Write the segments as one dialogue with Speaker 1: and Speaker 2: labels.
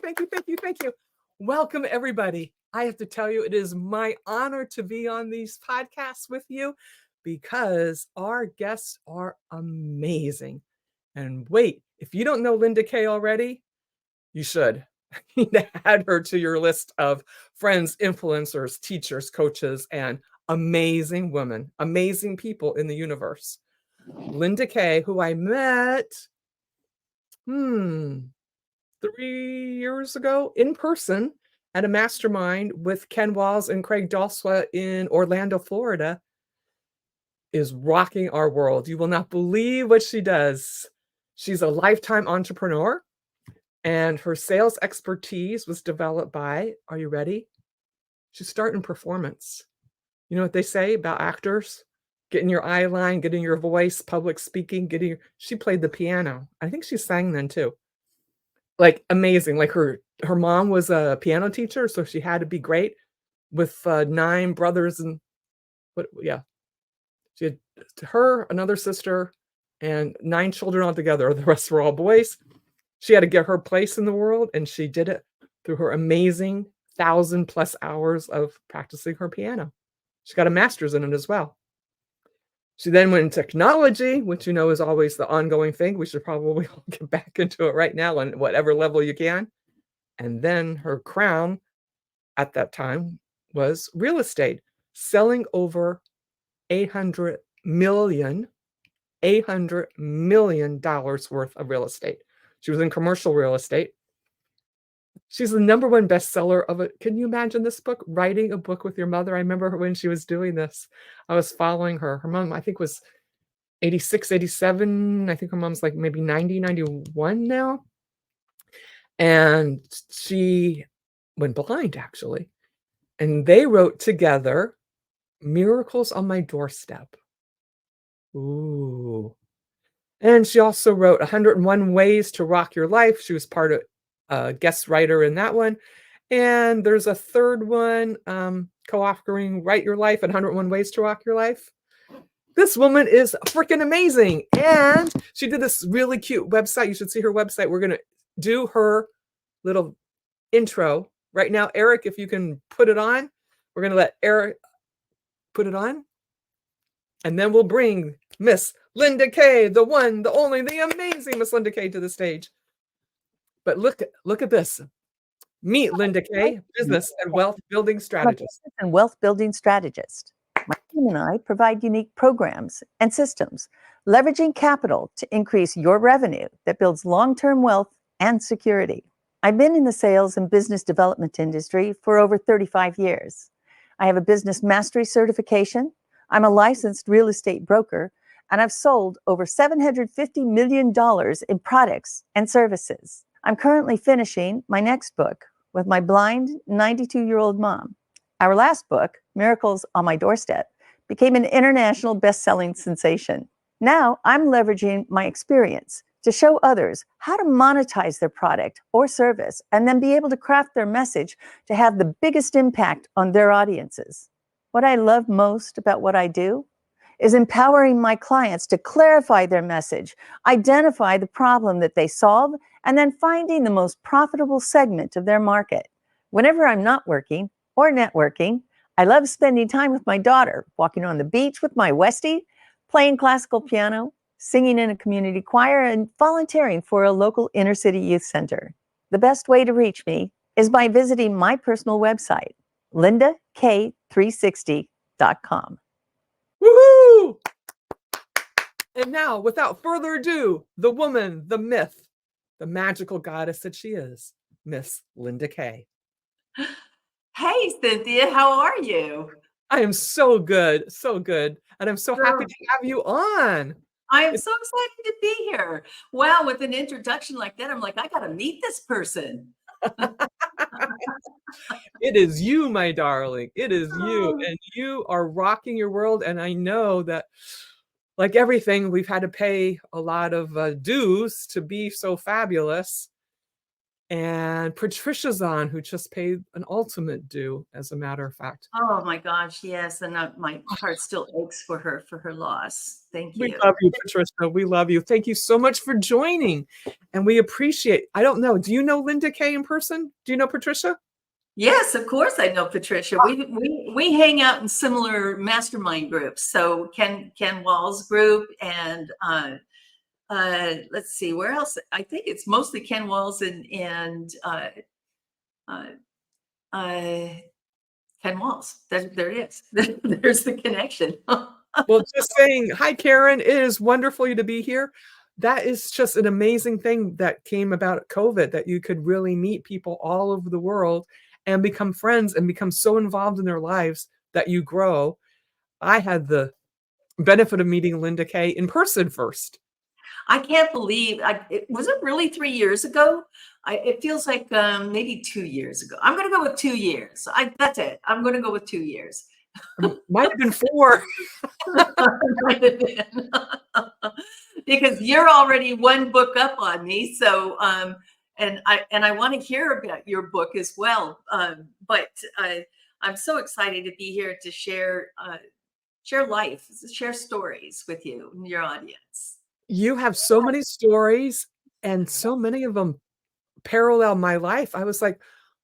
Speaker 1: Thank you. Welcome, everybody. I have to tell you, it is my honor to be on these podcasts with you because our guests are amazing. And wait, if you don't know Linda Kaye already, you should. You need to add her to your list of friends, influencers, teachers, coaches, and amazing women, amazing people in the universe. Linda Kaye, who I met 3 years ago in person at a mastermind with Ken Walls and Craig Dalswa in Orlando, Florida, is rocking our world. You will not believe what she does. She's a lifetime entrepreneur, and her sales expertise was developed by, are you ready? She's starting performance. You know what they say about actors? Getting your eye line, getting your voice, public speaking, she played the piano. I think she sang then too. Like amazing. Like her mom was a piano teacher, so she had to be great with 9 brothers and she had her, another sister, and 9 children altogether. The rest were all boys. She had to get her place in the world, and she did it through her amazing 1,000+ hours of practicing her piano. She got a master's in it as well. She then went in technology, which is always the ongoing thing. We should probably all get back into it right now on whatever level you can. And then her crown at that time was real estate, selling over $800 million worth of real estate. She was in commercial real estate. She's the #1 bestseller of it. Can you imagine this book? Writing a book with your mother. I remember her when she was doing this. I was following her. Her mom, I think, was 86, 87. I think her mom's like maybe 90, 91 now. And she went blind, actually. And they wrote together Miracles on My Doorstep. Ooh. And she also wrote 101 Ways to Rock Your Life. She was part of a guest writer in that one. And there's a third one, co-authoring Write Your Life and 101 Ways to Rock Your Life. This woman is freaking amazing. And she did this really cute website. You should see her website. We're going to do her little intro right now. Eric, if you can put it on, we're going to let Eric put it on. And then we'll bring Miss Linda Kaye, the one, the only, the amazing Miss Linda Kaye to the stage. But look at this. Meet Linda Kaye, business and wealth building strategist.
Speaker 2: I'm a business and wealth building strategist. My team and I provide unique programs and systems, leveraging capital to increase your revenue that builds long-term wealth and security. I've been in the sales and business development industry for over 35 years. I have a business mastery certification. I'm a licensed real estate broker, and I've sold over $750 million in products and services. I'm currently finishing my next book with my blind 92-year-old mom. Our last book, Miracles on My Doorstep, became an international best-selling sensation. Now I'm leveraging my experience to show others how to monetize their product or service and then be able to craft their message to have the biggest impact on their audiences. What I love most about what I do is empowering my clients to clarify their message, identify the problem that they solve, and then finding the most profitable segment of their market. Whenever I'm not working or networking, I love spending time with my daughter, walking on the beach with my Westie, playing classical piano, singing in a community choir, and volunteering for a local inner city youth center. The best way to reach me is by visiting my personal website, lindak360.com.
Speaker 1: Woohoo! And now, without further ado, the woman, the myth, the magical goddess that she is, Miss Linda Kaye.
Speaker 3: Hey, Cynthia, how are you?
Speaker 1: I am so good, so good. And I'm so happy to have you on.
Speaker 3: I am so excited to be here. Wow, with an introduction like that, I'm like, I got to meet this person.
Speaker 1: It is you, my darling. It is you. And you are rocking your world. And I know that, like everything, we've had to pay a lot of dues to be so fabulous. and Patricia's on, who just paid an ultimate due, as a matter of fact.
Speaker 3: Oh my gosh, yes, and my heart still aches for her loss. Thank
Speaker 1: We
Speaker 3: you.
Speaker 1: love you, Patricia. We love you. Thank you so much for joining. And we appreciate, I don't know, do you know Linda Kaye in person? Do you know Patricia?
Speaker 3: Yes, of course I know Patricia. We hang out in similar mastermind groups. So Ken Wall's group and let's see where else. I think it's mostly Ken Wall's and uh, uh, Ken Walls. There it is. There's the connection.
Speaker 1: Well, just saying, hi, Karen. It is wonderful to be here. That is just an amazing thing that came about COVID, that you could really meet people all over the world and become friends and become so involved in their lives that you grow. I had the benefit of meeting Linda Kaye in person first.
Speaker 3: I can't believe was it really 3 years ago? It feels like maybe 2 years ago. I'm going to go with 2 years. That's it. I'm going to go with 2 years.
Speaker 1: Might have been 4.
Speaker 3: Might have been. Because you're already one book up on me. So, and I want to hear about your book as well. But I'm so excited to be here to share life, share stories with you and your audience.
Speaker 1: You have so many stories, and so many of them parallel my life. I was like,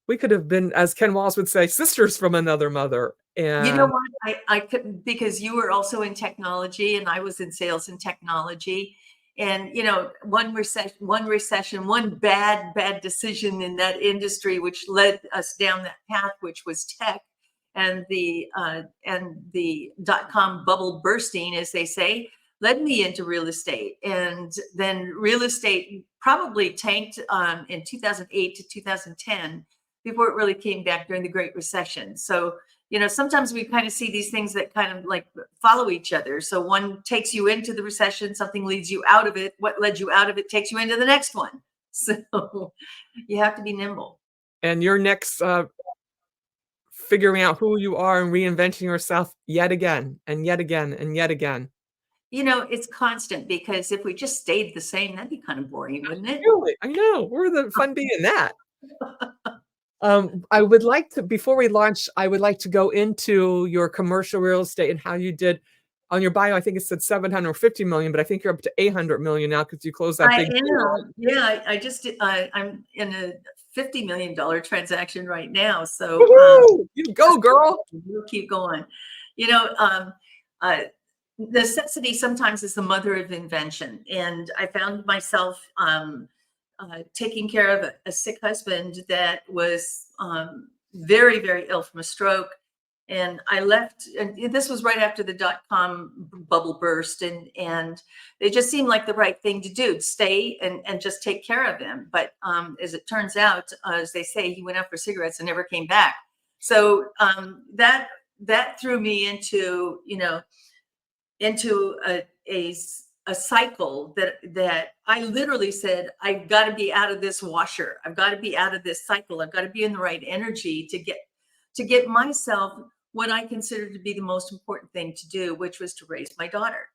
Speaker 1: we could have been, as Ken Walls would say, sisters from another mother.
Speaker 3: You know
Speaker 1: And
Speaker 3: what? I couldn't, because you were also in technology and I was in sales and technology. And one bad decision in that industry, which led us down that path, which was tech and the .com bubble bursting, as they say, led me into real estate. And then real estate probably tanked in 2008 to 2010 before it really came back during the Great Recession. So sometimes we kind of see these things that kind of like follow each other. So one takes you into the recession, something leads you out of it. What led you out of it takes you into the next one. So you have to be nimble.
Speaker 1: and your next figuring out who you are and reinventing yourself yet again and yet again and yet again.
Speaker 3: It's constant, because if we just stayed the same, that'd be kind of boring, wouldn't it?
Speaker 1: Really, I know. Where the fun be in that? I would like to, before we launch, I would like to go into your commercial real estate and how you did on your bio. I think it said 750 million, but I think you're up to 800 million now because you closed that
Speaker 3: I
Speaker 1: big deal.
Speaker 3: am. Yeah, I just I'm in a $50 million transaction right now. So
Speaker 1: Woohoo! You go, girl.
Speaker 3: we'll keep going. You know, uh, necessity sometimes is the mother of invention. And I found myself taking care of a sick husband that was very, very ill from a stroke. And I left, and this was right after the .com bubble burst, and it just seemed like the right thing to do, stay and just take care of him. But as it turns out, as they say, he went out for cigarettes and never came back. So that threw me into a cycle that I literally said, I've got to be out of this washer. I've got to be out of this cycle. I've got to be in the right energy to get myself what I considered to be the most important thing to do, which was to raise my daughter.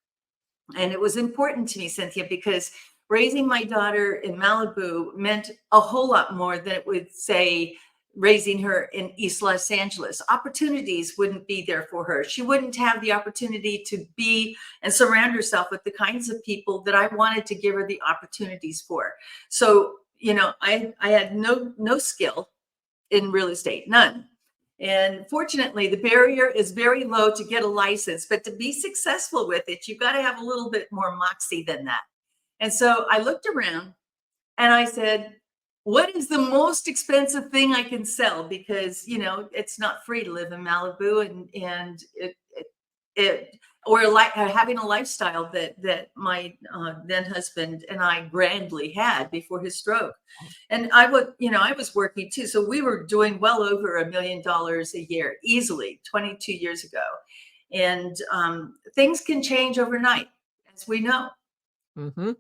Speaker 3: And it was important to me, Cynthia, because raising my daughter in Malibu meant a whole lot more than it would say raising her in East Los Angeles. Opportunities wouldn't be there for her. She wouldn't have the opportunity to be and surround herself with the kinds of people that I wanted to give her the opportunities for. So, I had no skill in real estate, none. And fortunately, the barrier is very low to get a license, but to be successful with it, you've got to have a little bit more moxie than that. And so I looked around and I said, what is the most expensive thing I can sell? Because, it's not free to live in Malibu, and having a lifestyle that my then husband and I grandly had before his stroke. And I was working too. So we were doing well over $1 million a year, easily 22 years ago. And things can change overnight, as we know.
Speaker 1: Mm-hmm.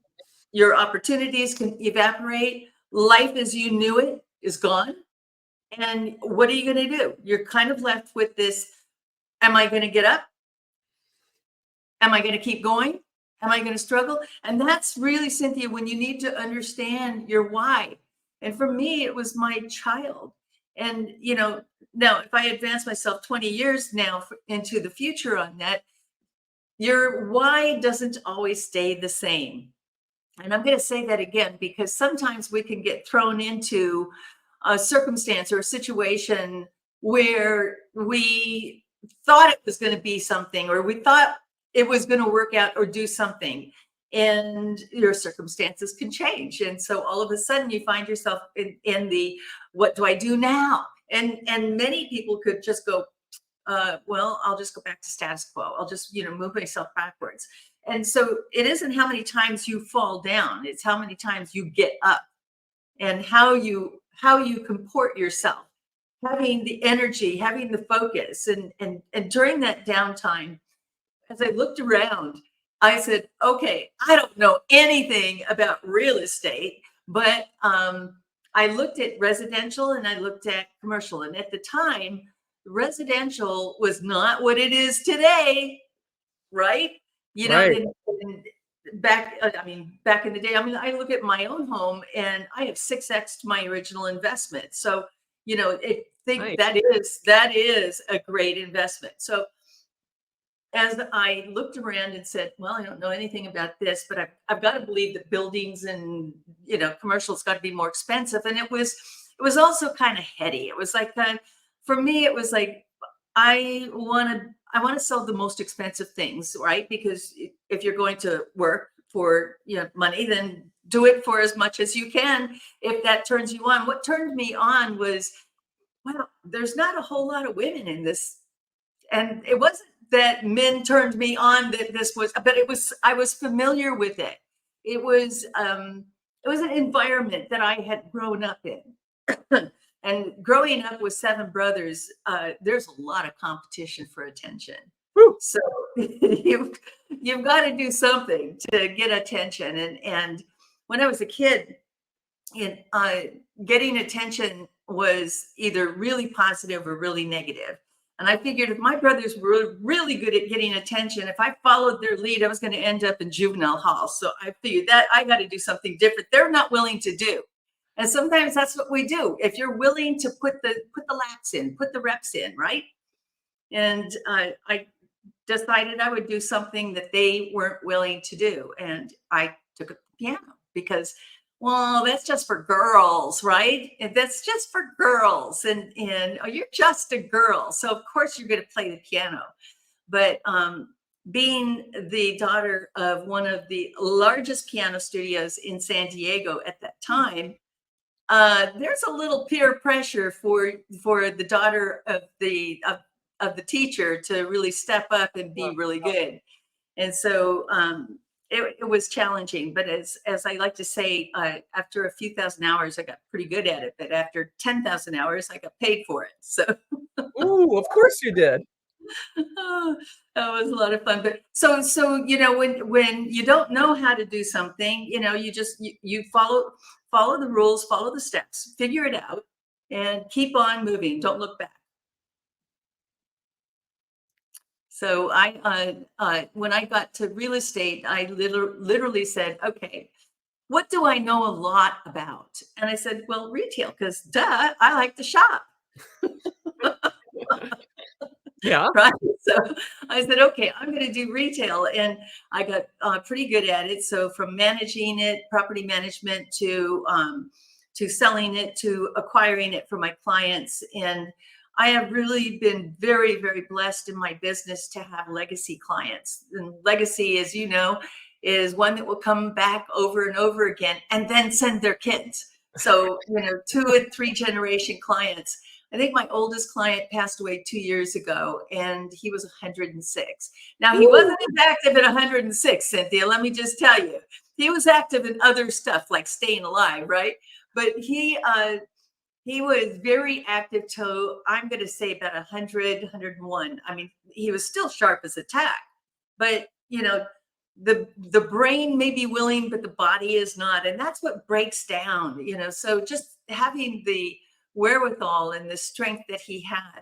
Speaker 3: Your opportunities can evaporate. Life as you knew it is gone. And what are you going to do? You're kind of left with this, am I going to get up? Am I going to keep going? Am I going to struggle? And that's really, Cynthia, when you need to understand your why. And for me, it was my child. And, now if I advance myself 20 years now into the future on that, your why doesn't always stay the same. And I'm going to say that again, because sometimes we can get thrown into a circumstance or a situation where we thought it was going to be something, or we thought it was going to work out or do something. And your circumstances can change. And so all of a sudden you find yourself in the, what do I do now? And many people could just go, well, I'll just go back to status quo. I'll just, move myself backwards. And so it isn't how many times you fall down, it's how many times you get up, and how you comport yourself, having the energy, having the focus. And during that downtime, as I looked around, I said, okay, I don't know anything about real estate, but I looked at residential and I looked at commercial. And at the time, residential was not what it is today, right?
Speaker 1: Right.
Speaker 3: Back in the day, I look at my own home and I have 6x my original investment. So,
Speaker 1: Nice.
Speaker 3: that is a great investment. So as I looked around and said, well, I don't know anything about this, but I've got to believe that buildings and, commercials got to be more expensive. And it was also kind of heady. It was like, for me, it was like, I want to sell the most expensive things, right? Because if you're going to work for, money, then do it for as much as you can. If that turns you on, what turned me on was, wow, there's not a whole lot of women in this. And it wasn't that men turned me on that this was, but I was familiar with it. It was an environment that I had grown up in. And growing up with 7 brothers, there's a lot of competition for attention.
Speaker 1: Woo.
Speaker 3: So you've got to do something to get attention. And when I was a kid, getting attention was either really positive or really negative. And I figured if my brothers were really good at getting attention, if I followed their lead, I was going to end up in juvenile hall. So I figured that I got to do something different. They're not willing to do. And sometimes that's what we do. If you're willing to put the laps in, put the reps in, right? And I decided I would do something that they weren't willing to do. And I took up the piano because, well, that's just for girls, right? And that's just for girls. And oh, you're just a girl. So of course you're going to play the piano. But being the daughter of one of the largest piano studios in San Diego at that time, there's a little peer pressure for the daughter of the teacher to really step up and be really good. And so it was challenging, but as I like to say, after a few thousand hours, I got pretty good at it. But after 10,000 hours, I got paid for it. So
Speaker 1: Ooh, of course you did.
Speaker 3: that was a lot of fun. But so when you don't know how to do something, you just you follow the rules, follow the steps, figure it out, and keep on moving. Don't look back. So when I got to real estate, I literally said, okay, what do I know a lot about? And I said, well, retail, because duh, I like to shop.
Speaker 1: Yeah.
Speaker 3: Right. So I said, okay, I'm going to do retail. And I got pretty good at it. So from managing it, property management, to selling it, to acquiring it for my clients. And I have really been very, very blessed in my business to have legacy clients. And legacy, as you know, is one that will come back over and over again and then send their kids. So, 2 and 3 generation clients. I think my oldest client passed away 2 years ago, and he was 106. Now, he wasn't as active at 106, Cynthia, let me just tell you. He was active in other stuff like staying alive, right? But he was very active till, I'm going to say, about 100, 101. I mean, he was still sharp as a tack, but the brain may be willing, but the body is not. And that's what breaks down, so just having the wherewithal and the strength that he had,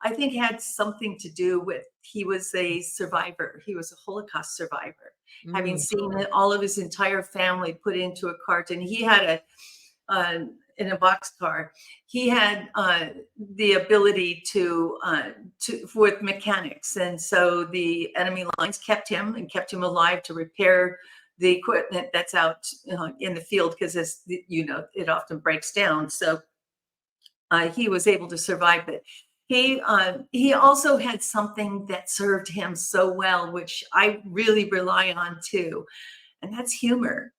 Speaker 3: I think had something to do with, he was a survivor. He was a Holocaust survivor, having seen all of his entire family put into a cart. And he had in a boxcar. He had the ability to with mechanics, and so the enemy lines kept him alive to repair the equipment that's out in the field, because, as you know, it often breaks down. So he was able to survive, but he also had something that served him so well, which I really rely on too, and that's humor.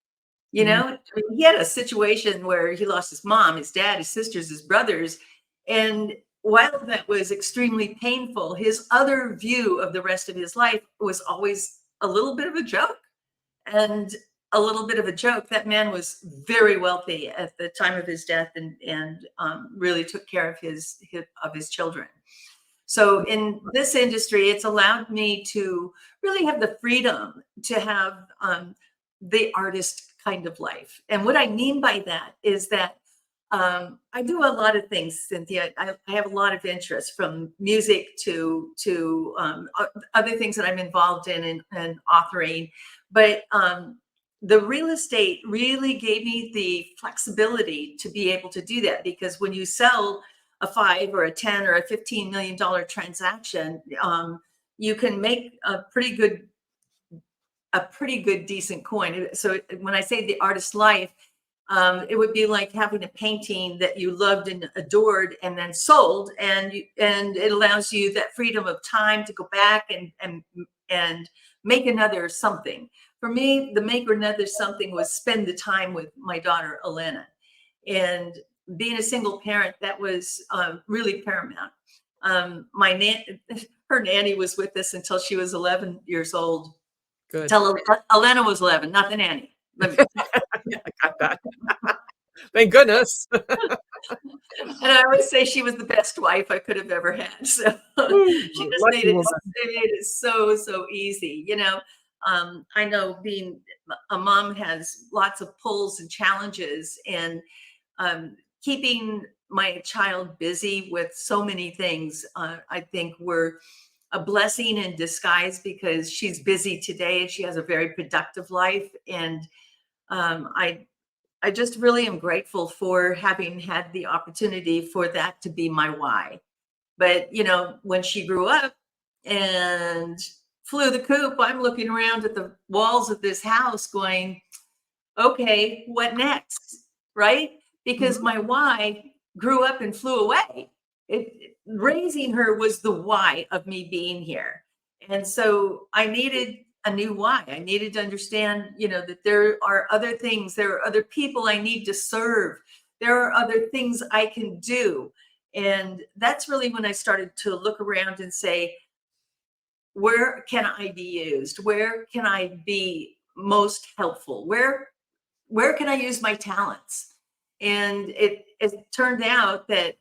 Speaker 3: You
Speaker 1: Mhm.
Speaker 3: know, I mean, he had a situation where he lost his mom, his dad, his sisters, his brothers, and while that was extremely painful, his other view of the rest of his life was always a little bit of a joke. And a little bit of a joke. That man was very wealthy at the time of his death, and really took care of his children. So in this industry, it's allowed me to really have the freedom to have the artist kind of life. And what I mean by that is that I do a lot of things, Cynthia. I have a lot of interests, from music to other things that I'm involved in, and authoring. But the real estate really gave me the flexibility to be able to do that, because when you sell a 5 or a 10 or a $15 million transaction, you can make a pretty good decent coin. So when I say the artist life, it would be like having a painting that you loved and adored and then sold, and it allows you that freedom of time to go back and make another something. For me, the make another something was spend the time with my daughter Elena, and being a single parent, that was really paramount. Her nanny was with us until she was 11 years old.
Speaker 1: Good.
Speaker 3: Till Elena was 11, not the nanny.
Speaker 1: Yeah, I got that. Thank goodness.
Speaker 3: And I always say she was the best wife I could have ever had. So she just
Speaker 1: Lucky woman.
Speaker 3: made it so easy. You know, I know being a mom has lots of pulls and challenges, and keeping my child busy with so many things, I think were a blessing in disguise, because she's busy today and she has a very productive life. And I just really am grateful for having had the opportunity for that to be my why. But, you know, when she grew up and flew the coop, I'm looking around at the walls of this house going, okay, what next? Right? Because
Speaker 1: Mhm.
Speaker 3: my why grew up and flew away. Raising her was the why of me being here. And so I needed a new why. I needed to understand, you know, that there are other things, there are other people I need to serve, there are other things I can do. And that's really when I started to look around and say, where can I be used? Where can I be most helpful? Where can I use my talents? And it turned out that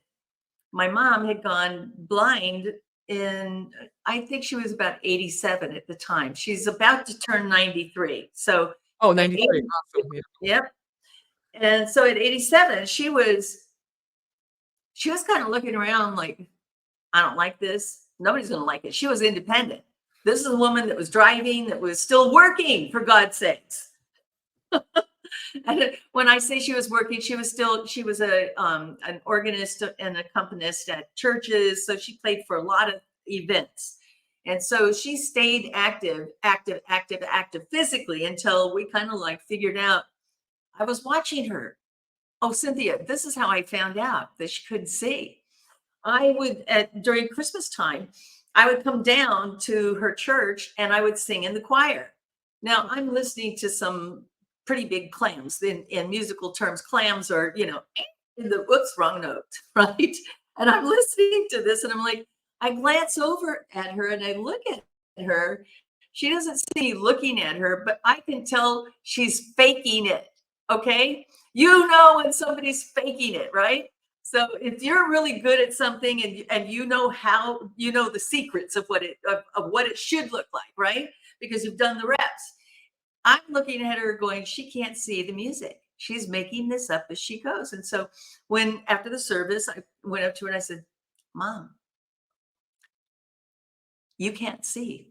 Speaker 3: my mom had gone blind in, I think she was about 87 at the time. She's about to turn 93. So
Speaker 1: Oh,
Speaker 3: at
Speaker 1: 93.
Speaker 3: 80,
Speaker 1: Awesome. Yeah.
Speaker 3: yep. And so at 87, she was kind of looking around like, I don't like this. Nobody's going to like it. She was independent. This is a woman that was driving, that was still working, for God's sakes. And when I say she was working, she was a an organist and accompanist at churches. So she played for a lot of events. And so she stayed active physically, until we kind of like figured out. I was watching her. Oh, Cynthia, this is how I found out that she couldn't see. I would, during Christmas time, I would come down to her church and I would sing in the choir. Now I'm listening to some pretty big clams. In musical terms, clams are, you know, in the whoops, wrong note, right? And I'm listening to this and I'm like, I glance over at her and I look at her. She doesn't see me looking at her, but I can tell she's faking it. Okay. You know when somebody's faking it, right? So if you're really good at something, and you know how, you know the secrets of what it should look like, right? Because you've done the reps. I'm looking at her going, she can't see the music. She's making this up as she goes. And so when after the service, I went up to her and I said, Mom, you can't see.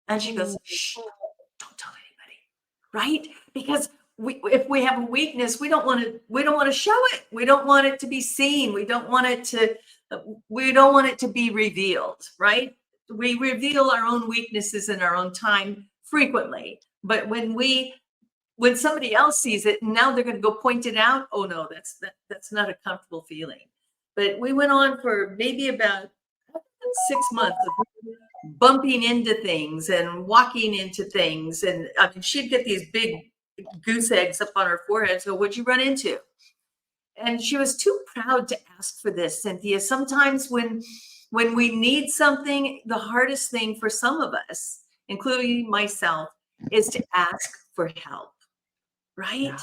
Speaker 3: And she goes, shh, don't tell anybody. Right? Because if we have a weakness, we don't want to show it. We don't want it to be seen. We don't want it to be revealed, right? We reveal our own weaknesses in our own time frequently. But when somebody else sees it, and now they're going to go point it out, oh no, that's not a comfortable feeling. But we went on for maybe about 6 months of bumping into things and walking into things. And I mean, she'd get these big goose eggs up on her forehead. So what'd you run into? And she was too proud to ask for this, Cynthia. Sometimes when we need something, the hardest thing for some of us, including myself, is to ask for help, right?
Speaker 1: Yeah.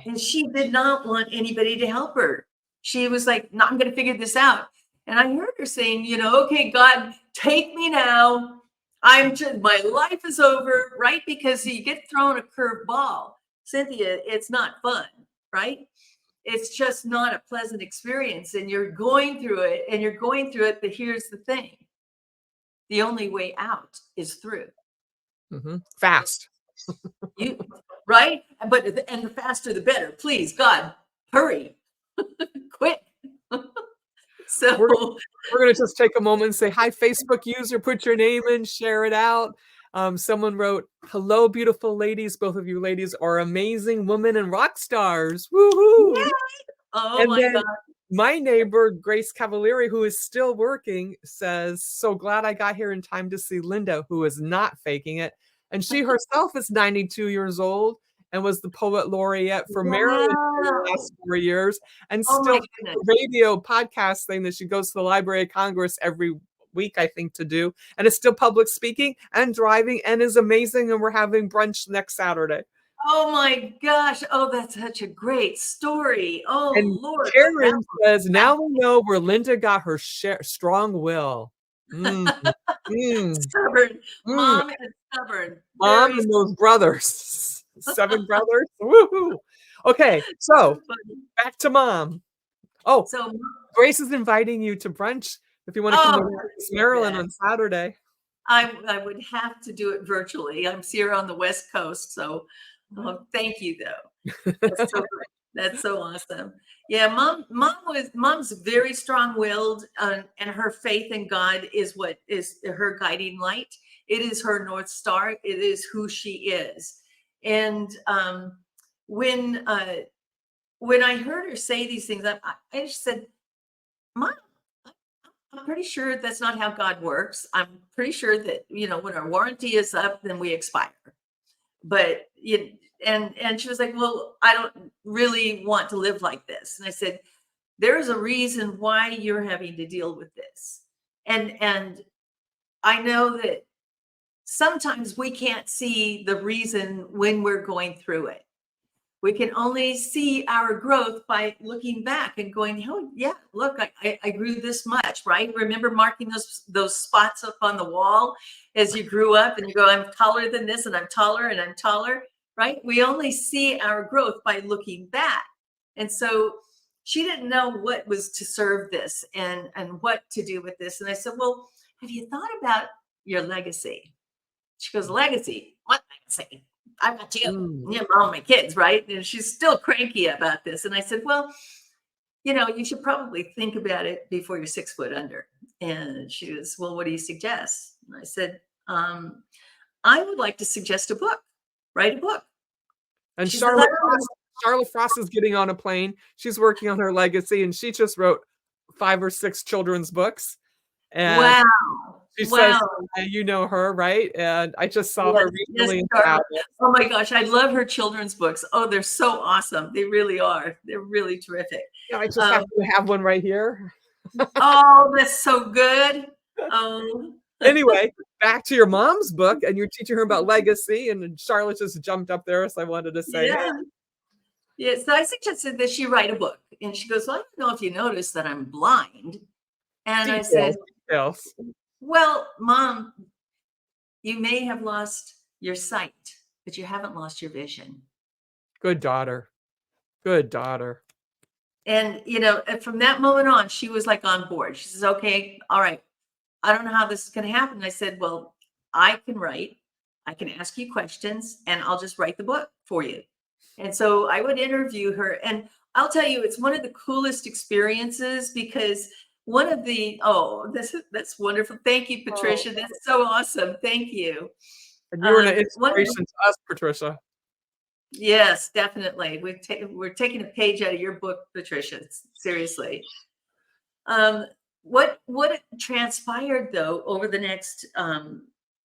Speaker 3: And she did not want anybody to help her. She was like, no, I'm going to figure this out. And I heard her saying, okay, God, take me now. My life is over, right? Because you get thrown a curved ball, Cynthia, it's not fun, right? It's just not a pleasant experience. And you're going through it. But here's the thing. The only way out is through.
Speaker 1: Mm-hmm. Fast.
Speaker 3: Right? And the faster, the better. Please, God, hurry. Quick. So
Speaker 1: we're going to just take a moment and say, hi, Facebook user, put your name in, share it out. Someone wrote, hello, beautiful ladies. Both of you ladies are amazing women and rock stars. Woohoo.
Speaker 3: Yeah. Oh,
Speaker 1: and
Speaker 3: my
Speaker 1: then
Speaker 3: God.
Speaker 1: My neighbor, Grace Cavalieri, who is still working, says, so glad I got here in time to see Linda, who is not faking it. And she herself is 92 years old and was the poet laureate for Maryland for the last 4 years, and still has a radio podcast thing that she goes to the Library of Congress every week, I think, to do, and is still public speaking and driving and is amazing. And we're having brunch next Saturday.
Speaker 3: Oh my gosh. Oh, that's such a great story. Oh,
Speaker 1: and
Speaker 3: Lord.
Speaker 1: Karen says, now we know where Linda got her strong will.
Speaker 3: Stubborn. Mom is stubborn.
Speaker 1: Mom and those brothers. 7 brothers. Woohoo. Okay, so back to Mom. Oh, so Grace is inviting you to brunch if you want to come over to Maryland on Saturday.
Speaker 3: I would have to do it virtually. I'm here on the West Coast, so thank you, though. That's so great. That's so awesome. Yeah, Mom's very strong-willed, and her faith in God is what is her guiding light. It is her North Star. It is who she is. And when I heard her say these things, I just said, Mom, I'm pretty sure that's not how God works. I'm pretty sure that, when our warranty is up, then we expire. But and she was like, well, I don't really want to live like this. And I said, there's a reason why you're having to deal with this. And I know that sometimes we can't see the reason when we're going through it. We can only see our growth by looking back and going, oh, yeah, look, I grew this much, right? Remember marking those spots up on the wall as you grew up and you go, I'm taller than this and I'm taller and I'm taller, right? We only see our growth by looking back. And so she didn't know what was to serve this and what to do with this. And I said, well, have you thought about your legacy? She goes, legacy? What legacy? I got you, Mom, my kids, right? And she's still cranky about this. And I said, well, you should probably think about it before you're 6 foot under. And she goes, well, what do you suggest? And I said, I would like to suggest a book. Write a book.
Speaker 1: And Charlotte Frost is getting on a plane. She's working on her legacy, and she just wrote 5 or 6 children's books. And
Speaker 3: wow.
Speaker 1: She says, you know her, right? And I just saw her recently.
Speaker 3: Oh my gosh, I love her children's books. Oh, they're so awesome. They really are. They're really terrific.
Speaker 1: I just happen to have one right here.
Speaker 3: Oh, that's so good.
Speaker 1: Anyway, back to your mom's book, and you're teaching her about legacy, and Charlotte just jumped up there, so I wanted to say,
Speaker 3: yeah. So I suggested that she write a book, and she goes, well, I don't know if you noticed that I'm blind. And I said, well, Mom, you may have lost your sight, but you haven't lost your vision.
Speaker 1: Good daughter. Good daughter.
Speaker 3: And, from that moment on, she was like on board. She says, okay, all right. I don't know how this is going to happen. And I said, well, I can write. I can ask you questions, and I'll just write the book for you. And so I would interview her, and I'll tell you, it's one of the coolest experiences because one of the that's wonderful. Thank you,
Speaker 1: Oh,
Speaker 3: Patricia. That's so awesome. Thank you.
Speaker 1: and you were an
Speaker 3: One of the,
Speaker 1: inspiration to us, Patricia.
Speaker 3: yes, definitely. We're taking a page out of your book, Patricia. Seriously. Um, what transpired though over the next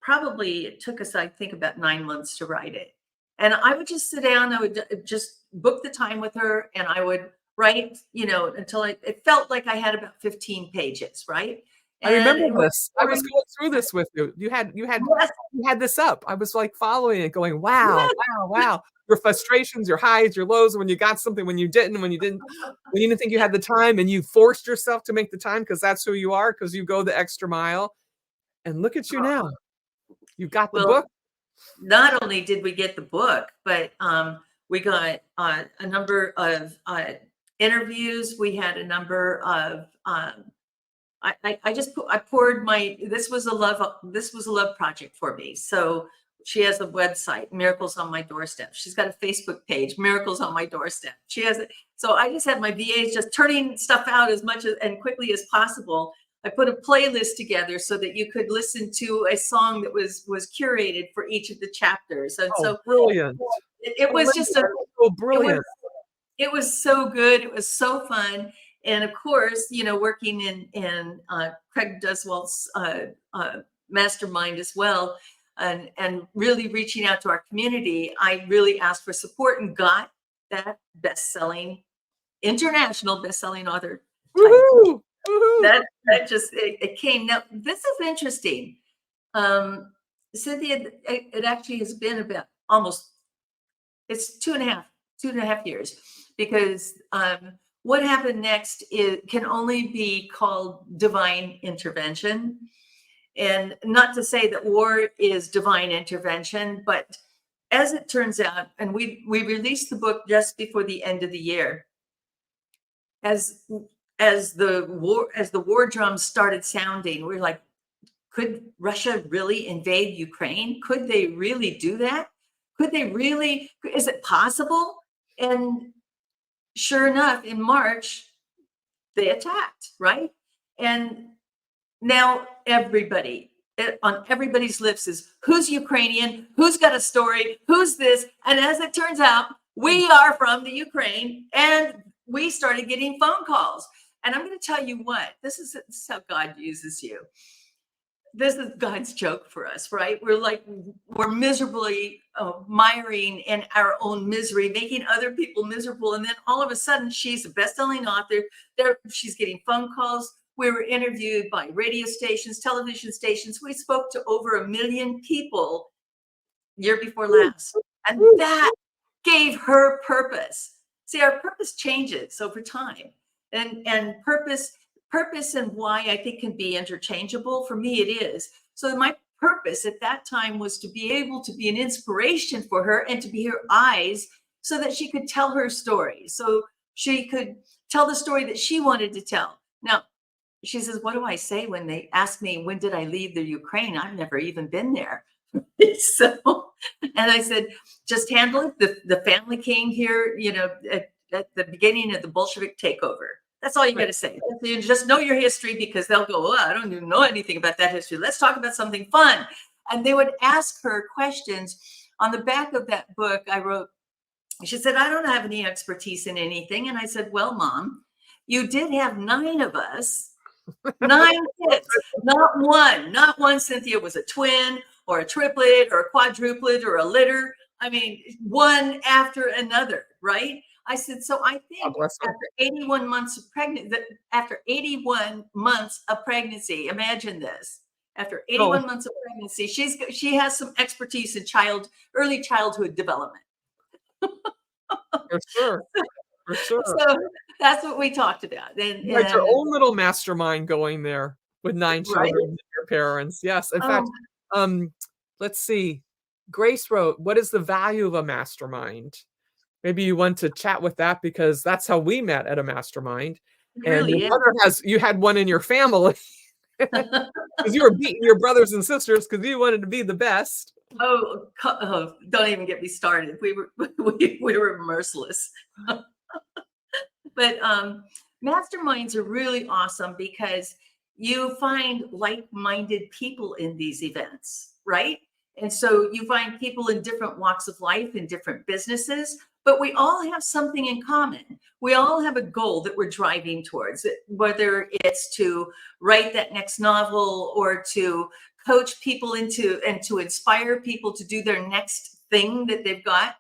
Speaker 3: probably it took us, I think, about 9 months to write it. And I would just sit down, I would just book the time with her, and I would write, until it felt like I had about 15 pages, right?
Speaker 1: I
Speaker 3: And
Speaker 1: remember
Speaker 3: it was
Speaker 1: this. I was going through this with you.
Speaker 3: yes,
Speaker 1: You had this up. I was like following it, going, wow,
Speaker 3: yes.
Speaker 1: wow, wow. Your frustrations, your highs, your lows, when you got something, when you didn't, when you didn't think you had the time, and you forced yourself to make the time because that's who you are, because you go the extra mile. And look at you now. You got the book.
Speaker 3: Well, not only did we get the book, but we got a number of interviews. We had a number of I poured this was a love project for me. So she has a website, Miracles on My Doorstep. She's got a Facebook page, Miracles on My Doorstep. She has it. So I just had my VAs just turning stuff out as much and quickly as possible. I put a playlist together so that you could listen to a song that was curated for each of the chapters. And
Speaker 1: Oh,
Speaker 3: so
Speaker 1: brilliant.
Speaker 3: it was just
Speaker 1: So
Speaker 3: it was
Speaker 1: brilliant.
Speaker 3: it was so good. It was so fun. And of course, working in Craig Duswalt's mastermind as well, and really reaching out to our community, I really asked for support and got that international best-selling author title.
Speaker 1: Woohoo! Woohoo!
Speaker 3: That just it came. Now this is interesting. Cynthia, it actually has been about almost it's 2.5 years, because what happened next can only be called divine intervention. And not to say that war is divine intervention, but as it turns out, and we released the book just before the end of the year, as the war drums started sounding, we're like, could Russia really invade Ukraine? Could they really do that? Could they really? Is it possible? And sure enough, in March, they attacked, right? And now on everybody's lips is who's Ukrainian, who's got a story, who's this. And as it turns out, we are from the Ukraine, and we started getting phone calls. And I'm going to tell you what, this is how God uses you. This is God's joke for us, right? We're miserably miring in our own misery, making other people miserable. And then all of a sudden, she's a best-selling author. She's getting phone calls. We were interviewed by radio stations, television stations. We spoke to over 1 million people year before last. And that gave her purpose. See, our purpose changes over time. And purpose and why, I think, can be interchangeable. For me, it is. So my purpose at that time was to be able to be an inspiration for her and to be her eyes so that she could tell her story. So she could tell the story that she wanted to tell. Now, she says, what do I say when they ask me, when did I leave the Ukraine? I've never even been there. So, and I said, just handle it. The family came here, at the beginning of the Bolshevik takeover. That's all you got to say. You just know your history, because they'll go, oh, I don't even know anything about that history. Let's talk about something fun. And they would ask her questions. On the back of that book, I wrote, she said, I don't have any expertise in anything. And I said, well, Mom, you did have 9 of us, 9 kids, not one Cynthia was a twin or a triplet or a quadruplet or a litter. I mean, one after another, right? I said, so I think after 81 months of pregnancy, imagine this. After 81 months of pregnancy, she has some expertise in early childhood development.
Speaker 1: For sure. For sure.
Speaker 3: So that's what we talked about. And
Speaker 1: you had your own little mastermind going there with 9 children
Speaker 3: right?
Speaker 1: and your parents. Yes. In fact, let's see. Grace wrote, what is the value of a mastermind? Maybe you want to chat with that, because that's how we met, at a mastermind.
Speaker 3: It
Speaker 1: And
Speaker 3: really
Speaker 1: your
Speaker 3: is.
Speaker 1: mother you had one in your family. Because you were beating your brothers and sisters because you wanted to be the best.
Speaker 3: Oh, don't even get me started. We were we were merciless. But masterminds are really awesome because you find like-minded people in these events, right? And so you find people in different walks of life, in different businesses, but we all have something in common. We all have a goal that we're driving towards, whether it's to write that next novel or to coach people into and to inspire people to do their next thing that they've got.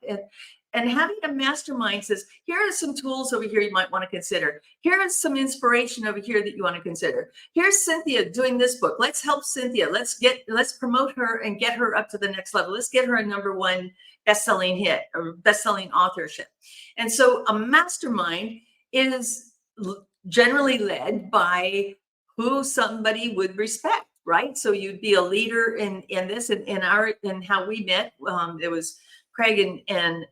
Speaker 3: And having a mastermind says, here are some tools over here you might want to consider. Here is some inspiration over here that you want to consider. Here's Cynthia doing this book. Let's help Cynthia. Let's promote her and get her up to the next level. Let's get her a #1 best-selling hit or best-selling authorship. And so a mastermind is generally led by who somebody would respect, right? So you'd be a leader in this, in how we met. It was Craig and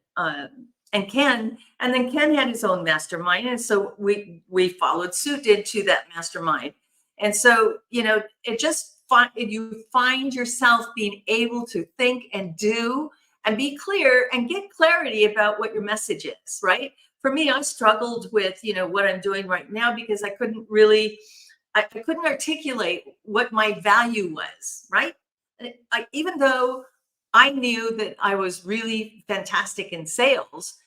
Speaker 3: Ken, and then Ken had his own mastermind, and so we followed suit into that mastermind. And so it just you find yourself being able to think and do and be clear and get clarity about what your message is, right? For me, I struggled with what I'm doing right now because I couldn't articulate what my value was, right? Even though I knew that I was really fantastic in sales,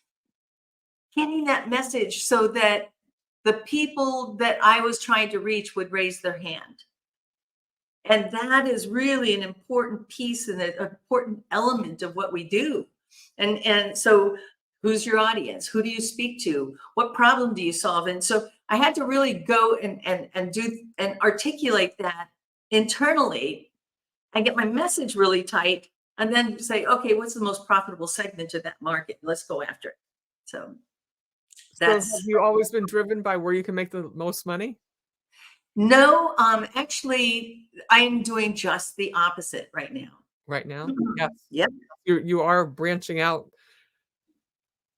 Speaker 3: getting that message so that the people that I was trying to reach would raise their hand. And that is really an important piece and an important element of what we do. And so who's your audience? Who do you speak to? What problem do you solve? And so I had to really go and do and articulate that internally and get my message really tight, and then say, okay, what's the most profitable segment of that market? Let's go after it. So
Speaker 1: Have you always been driven by where you can make the most money?
Speaker 3: No, actually, I'm doing just the opposite right now.
Speaker 1: Right now? Yes.
Speaker 3: Yep.
Speaker 1: You are branching out.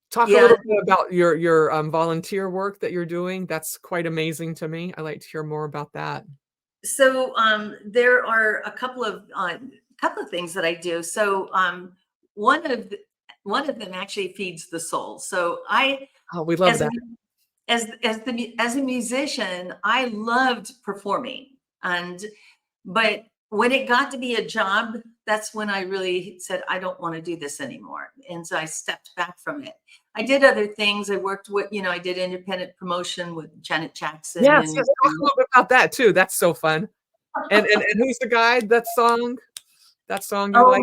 Speaker 1: Talk a
Speaker 3: Yeah.
Speaker 1: little bit about your volunteer work that you're doing. That's quite amazing to me. I'd like to hear more about that.
Speaker 3: So there are a couple of things that I do. So one of them actually feeds the soul. So
Speaker 1: Oh, we love
Speaker 3: as
Speaker 1: that.
Speaker 3: as a musician, I loved performing, but when it got to be a job, that's when I really said, I don't want to do this anymore. And so I stepped back from it. I did other things. I worked with, I did independent promotion with Janet Jackson.
Speaker 1: Yes, talk a little bit about that too. That's so fun. And who's the guy? That song you like?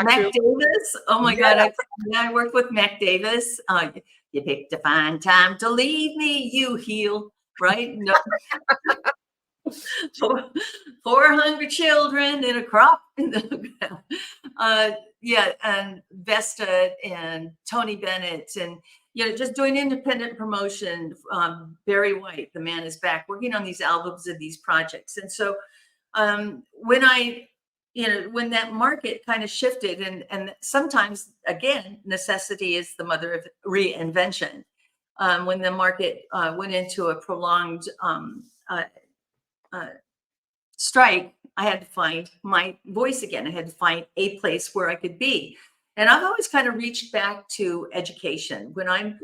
Speaker 3: Mac Davis. Oh my God, I worked with Mac Davis. You picked a fine time to leave me, you heel, right? No. 400 children in a crop in the ground. Yeah, and Vesta and Tony Bennett, and just doing independent promotion. Barry White, The Man Is Back, working on these albums and these projects. And so when when that market kind of shifted, and sometimes again, necessity is the mother of reinvention. When the market went into a prolonged strike, I had to find my voice again. I had to find a place where I could be. And I've always kind of reached back to education. When I'm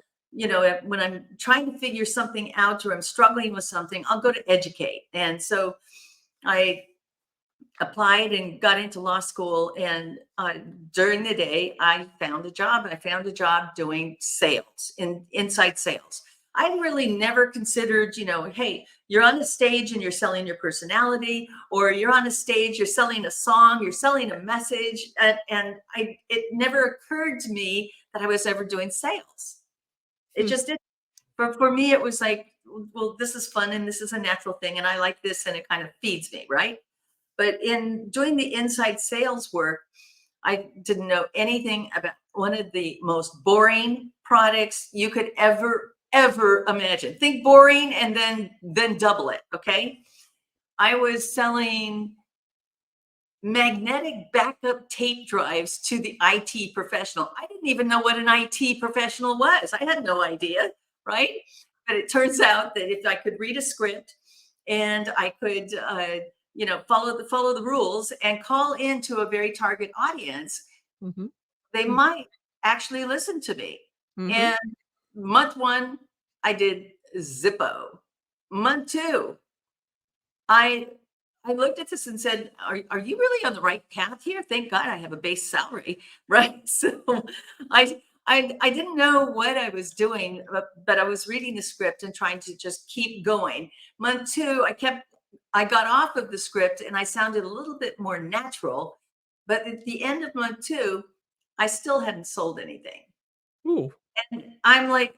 Speaker 3: trying to figure something out or I'm struggling with something, I'll go to educate. And so I applied and got into law school. And during the day, I found a job. I found a job doing sales, inside sales. I really never considered, hey, you're on a stage and you're selling your personality, or you're on a stage, you're selling a song, you're selling a message. And it never occurred to me that I was ever doing sales. It just didn't. But for me, it was like, well, this is fun and this is a natural thing. And I like this and it kind of feeds me, right? But in doing the inside sales work, I didn't know anything about one of the most boring products you could ever imagine. Think boring and then double it. Okay. I was selling magnetic backup tape drives to the IT professional. I didn't even know what an IT professional was. I had no idea. Right. But it turns out that if I could read a script and I could follow the rules and call into a very target audience,
Speaker 1: Mhm.
Speaker 3: they might actually listen to me.
Speaker 1: Mhm.
Speaker 3: And month one, I did Zippo. Month two, I I looked at this and said, "Are you really on the right path here? Thank God I have a base salary, right?" So I didn't know what I was doing, but I was reading the script and trying to just keep going. Month two, I got off of the script and I sounded a little bit more natural. But at the end of month two, I still hadn't sold anything.
Speaker 1: Ooh.
Speaker 3: And I'm like,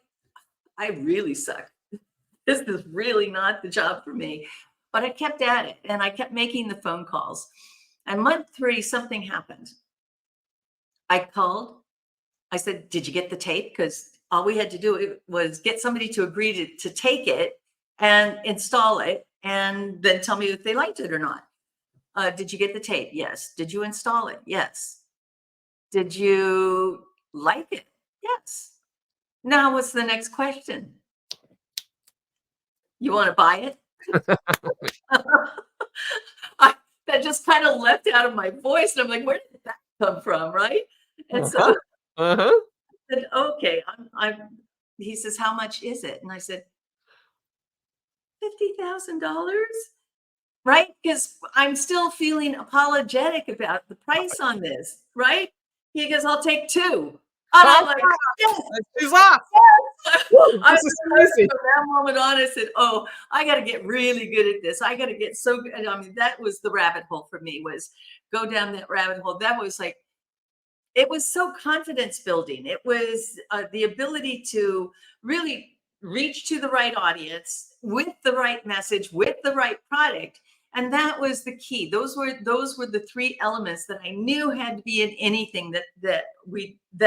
Speaker 3: I really suck. This is really not the job for me. But I kept at it and I kept making the phone calls. And month three, something happened. I called. I said, "Did you get the tape?" Because all we had to do was get somebody to agree to take it and install it and then tell me if they liked it or not. Did you get the tape? Yes. Did you install it? Yes. Did you like it? Yes. Now, what's the next question? You want to buy it? I, that just kind of leapt out of my voice. And I'm like, where did that come from? Right. And so
Speaker 1: Uh-huh. Uh-huh.
Speaker 3: I said, okay, he says, how much is it? And I said, $50,000. Right. Because I'm still feeling apologetic about the price on this. Right. He goes, I'll take two. And I'm like, yes,
Speaker 1: She's off.
Speaker 3: yes.
Speaker 1: Woo,
Speaker 3: I
Speaker 1: this is crazy.
Speaker 3: from that moment on, I said, "Oh, I got to get really good at this. I got to get so good." I mean, that was the rabbit hole for me. Was go down that rabbit hole. That was like it was so confidence building. It was the ability to really reach to the right audience with the right message, with the right product. And that was the key. Those were the three elements that I knew had to be in anything that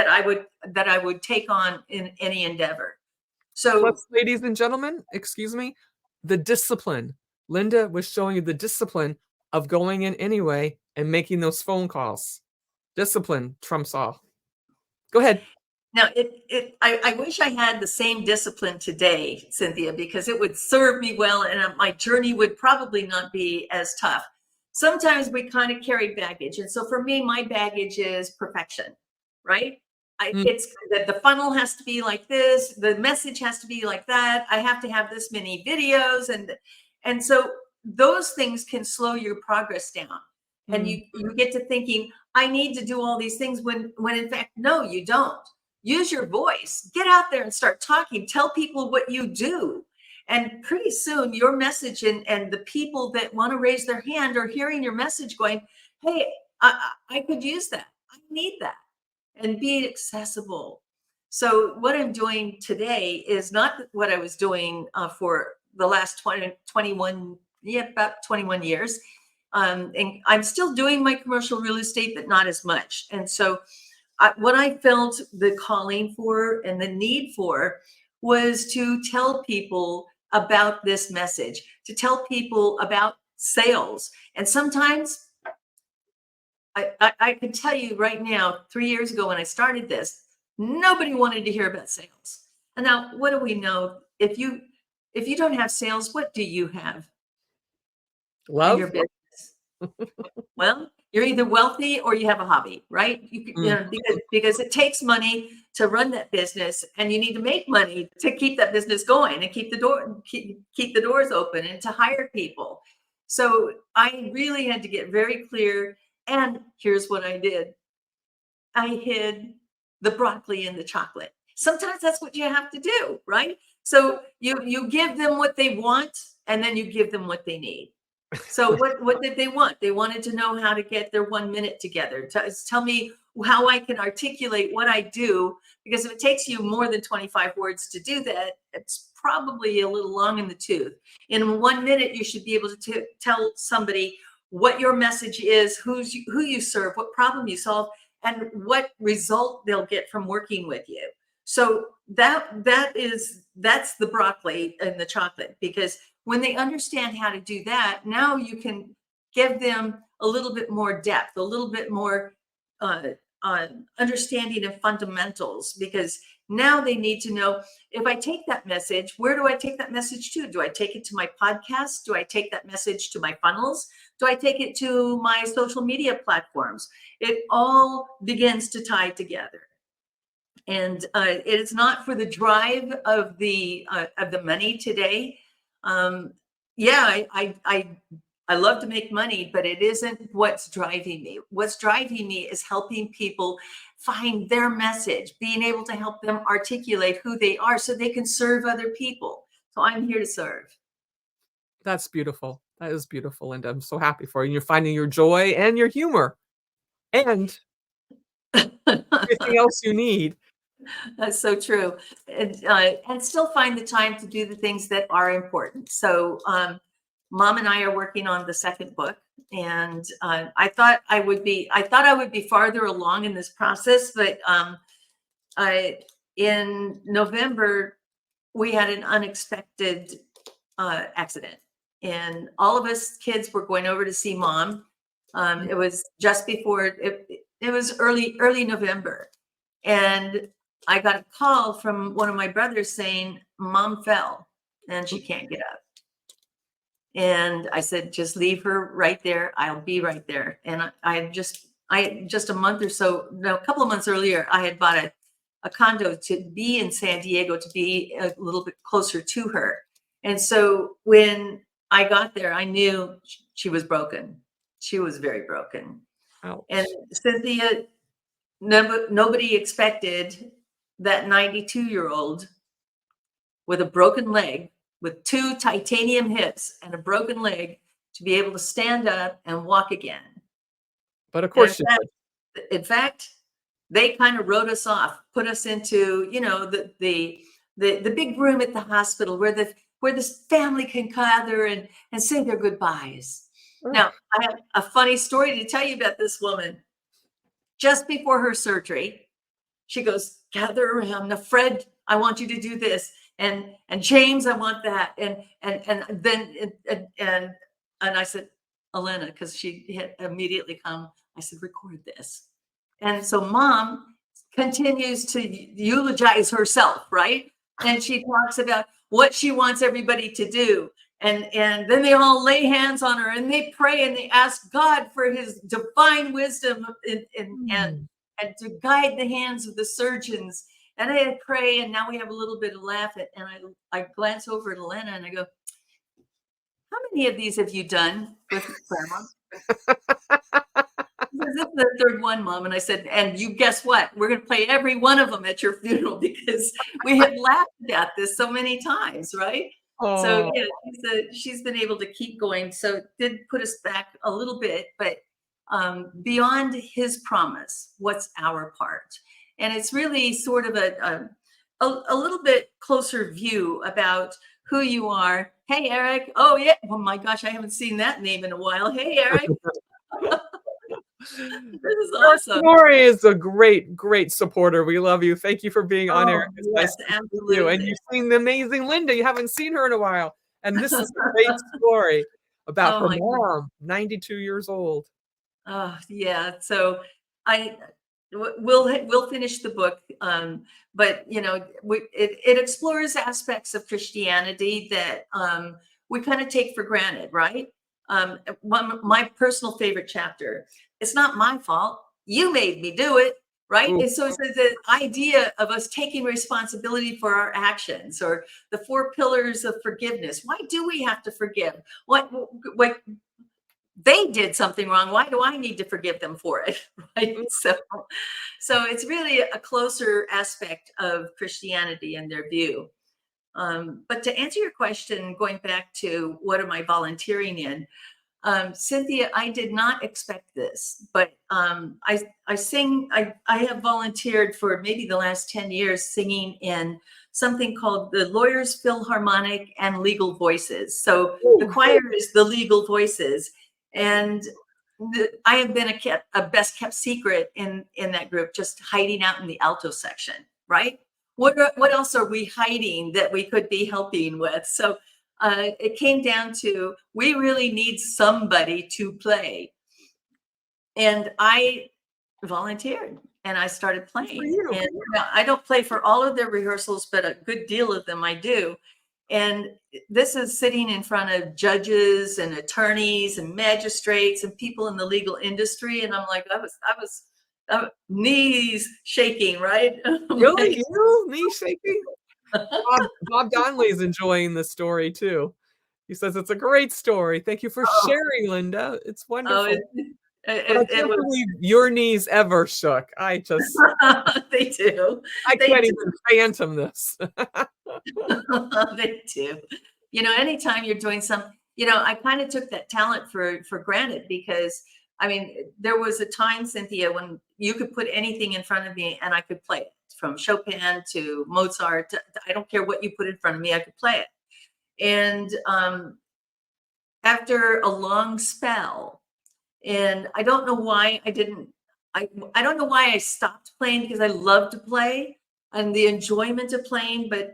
Speaker 3: I would take on in any endeavor. So
Speaker 1: Plus, ladies and gentlemen, excuse me, the discipline. Linda was showing you the discipline of going in anyway and making those phone calls. Discipline trumps all. Go ahead.
Speaker 3: now I wish I had the same discipline today, Cynthia, because it would serve me well and my journey would probably not be as tough. Sometimes we kind of carry baggage. And so for me, my baggage is perfection, right?
Speaker 1: Mm.
Speaker 3: It's that the funnel has to be like this, the message has to be like that. I have to have this many videos. And so those things can slow your progress down. And
Speaker 1: Mm.
Speaker 3: you get to thinking, I need to do all these things when in fact, no, you don't. Use your voice, get out there and start talking, tell people what you do. And pretty soon your message and the people that want to raise their hand are hearing your message going, hey, I could use that. I need that. And be accessible. So what I'm doing today is not what I was doing for the last 21, yeah, about 21 years. And I'm still doing my commercial real estate, but not as much. And so what I felt the calling for and the need for was to tell people about this message, to tell people about sales. And sometimes I can tell you right now, 3 years ago when I started this, nobody wanted to hear about sales. And now, what do we know? If you don't have sales, what do you have in your
Speaker 1: Love?
Speaker 3: business? Well, you're either wealthy or you have a hobby, right?
Speaker 1: Mm.
Speaker 3: Because it takes money to run that business, and you need to make money to keep that business going and keep the doors open and to hire people. So I really had to get very clear. And here's what I did. I hid the broccoli in the chocolate. Sometimes that's what you have to do, right? So you give them what they want and then you give them what they need. So what did they want? They wanted to know how to get their 1 minute together. Tell me how I can articulate what I do, because if it takes you more than 25 words to do that, it's probably a little long in the tooth. In 1 minute, you should be able to tell somebody what your message is, who you serve, what problem you solve, and what result they'll get from working with you. So that's the broccoli and the chocolate, because when they understand how to do that, now you can give them a little bit more depth, a little bit more uh, understanding of fundamentals, because Now they need to know, if I take that message, where do I take that message to? Do I take it to my podcast? Do I take that message to my funnels? Do I take it to my social media platforms? It all begins to tie together. And it is not for the drive of the money today. Yeah, I love to make money, but it isn't what's driving me. What's driving me is helping people find their message, being able to help them articulate who they are so they can serve other people. So I'm here to serve.
Speaker 1: That's beautiful. That is beautiful, and I'm so happy for you. You're finding your joy and your humor and everything else you need.
Speaker 3: That's so true. And still find the time to do the things that are important. So, Mom and I are working on the second book, and I thought I would be farther along in this process, but in November we had an unexpected accident, and all of us kids were going over to see Mom. It was just before it was early November, and I got a call from one of my brothers saying Mom fell and she can't get up. And I said, just leave her right there. I'll be right there. And I just a month or so, no, a couple of months earlier, I had bought a condo to be in San Diego, to be a little bit closer to her. And so when I got there, I knew she was broken. She was very broken.
Speaker 1: Ouch.
Speaker 3: And Cynthia, nobody expected that 92-year-old with a broken leg, with 2 titanium hips and a broken leg, to be able to stand up and walk again.
Speaker 1: But of course you did.
Speaker 3: In fact, they kind of wrote us off, put us into, the big room at the hospital where this family can gather and say their goodbyes. Now, I have a funny story to tell you about this woman. Just before her surgery, she goes, gather around. Now, Fred, I want you to do this, and James, I want that, and I said, Elena, because she had immediately come. I said, record this. And so Mom continues to eulogize herself, right? And she talks about what she wants everybody to do. And then they all lay hands on her and they pray and they ask God for his divine wisdom and to guide the hands of the surgeons. And I pray, and now we have a little bit of laugh. And I glance over at Elena and I go, how many of these have you done with Grandma? This is the third one, Mom. And I said, and you guess what? We're going to play every one of them at your funeral, because we have laughed at this so many times, right? So yeah, she's been able to keep going. So it did put us back a little bit, but beyond his promise, what's our part? And it's really sort of a little bit closer view about who you are. Hey, Eric. Oh yeah. Oh my gosh, I haven't seen that name in a while. Hey, Eric. This is awesome.
Speaker 1: Lori is a great supporter. We love you. Thank you for being on air. It's
Speaker 3: Yes,
Speaker 1: nice to meet
Speaker 3: absolutely.
Speaker 1: you. And you've seen the amazing Linda. You haven't seen her in a while. And this is a great story about her mom, 92 years old.
Speaker 3: Yeah. So we'll finish the book, but it explores aspects of Christianity that we kind of take for granted, right? My personal favorite chapter. It's not my fault. You made me do it, right?
Speaker 1: Ooh.
Speaker 3: And so it's the idea of us taking responsibility for our actions, or the 4 pillars of forgiveness. Why do we have to forgive? What they did something wrong. Why do I need to forgive them for it? Right. So it's really a closer aspect of Christianity in their view. But to answer your question, going back to what am I volunteering in? Cynthia, I did not expect this, but I have volunteered for maybe the last 10 years singing in something called the Lawyers Philharmonic and Legal Voices. So the choir is the legal voices. And I have been a best kept secret in that group, just hiding out in the alto section, right? What else are we hiding that we could be helping with? So it came down to, we really need somebody to play. And I volunteered. and I started
Speaker 1: Good for
Speaker 3: playing.
Speaker 1: you.
Speaker 3: And I don't play for all of their rehearsals, but a good deal of them I do. And this is sitting in front of judges and attorneys and magistrates and people in the legal industry. And I'm like, knees shaking, right?
Speaker 1: Really? You? Knee shaking? Bob Donnelly's enjoying the story too. He says it's a great story. Thank you for
Speaker 3: Oh,
Speaker 1: sharing, Linda. It's
Speaker 3: oh,
Speaker 1: wonderful. But I
Speaker 3: it
Speaker 1: can't
Speaker 3: was,
Speaker 1: believe your knees ever shook.
Speaker 3: they do.
Speaker 1: I
Speaker 3: They
Speaker 1: can't
Speaker 3: do.
Speaker 1: even phantom this.
Speaker 3: They do. Anytime you're doing some, I kind of took that talent for granted because I mean, there was a time, Cynthia, when you could put anything in front of me and I could play it, from Chopin to Mozart. I don't care what you put in front of me, I could play it. And after a long spell, and I don't know why I didn't, I don't know why I stopped playing, because I love to play and the enjoyment of playing, but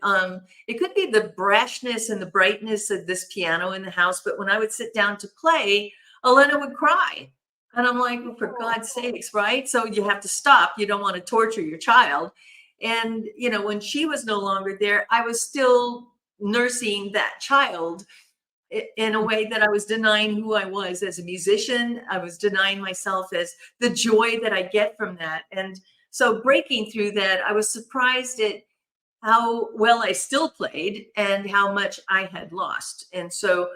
Speaker 3: it could be the brashness and the brightness of this piano in the house. But when I would sit down to play, Elena would cry. And I'm like, well, for God's sakes, right? So you have to stop. You don't want to torture your child. And, when she was no longer there, I was still nursing that child in a way that I was denying who I was as a musician. I was denying myself as the joy that I get from that. And so breaking through that, I was surprised at how well I still played and how much I had lost. And so,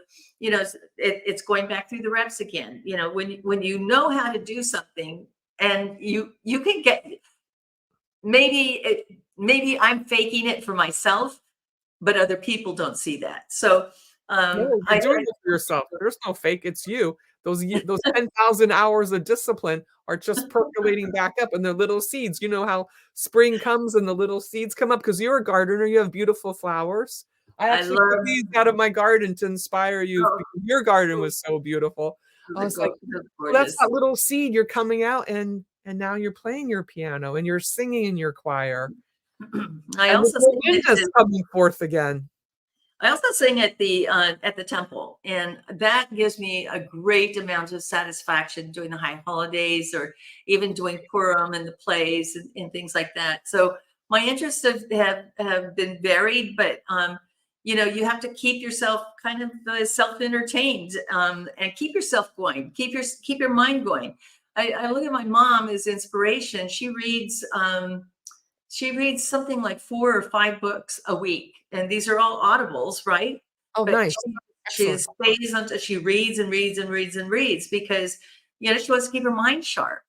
Speaker 3: it's going back through the reps again. When you know how to do something, and you can get, maybe I'm faking it for myself, but other people don't see that. So
Speaker 1: No, you're doing it for yourself. There's no fake. It's you. Those 10,000 hours of discipline are just percolating back up, and they're little seeds. You know how spring comes and the little seeds come up because you're a gardener. You have beautiful flowers. I
Speaker 3: I
Speaker 1: actually took
Speaker 3: love
Speaker 1: these out of my garden to inspire you
Speaker 3: oh,
Speaker 1: because your garden was so beautiful. I was like,
Speaker 3: they're
Speaker 1: well, that's
Speaker 3: gorgeous.
Speaker 1: that little seed. You're coming out, and now you're playing your piano and you're singing in your choir,
Speaker 3: I
Speaker 1: and
Speaker 3: also
Speaker 1: little
Speaker 3: sing
Speaker 1: Linda's coming forth again.
Speaker 3: at the temple, and that gives me a great amount of satisfaction during the high holidays, or even doing Purim and the plays and things like that. So my interests have been varied, but you have to keep yourself kind of self-entertained, and keep yourself going, keep your mind going. I look at my mom as inspiration. She reads something like 4 or 5 books a week, and these are all audibles, right?
Speaker 1: Oh,
Speaker 3: But
Speaker 1: nice.
Speaker 3: she
Speaker 1: Excellent.
Speaker 3: stays until she reads and reads and reads and reads, because she wants to keep her mind sharp.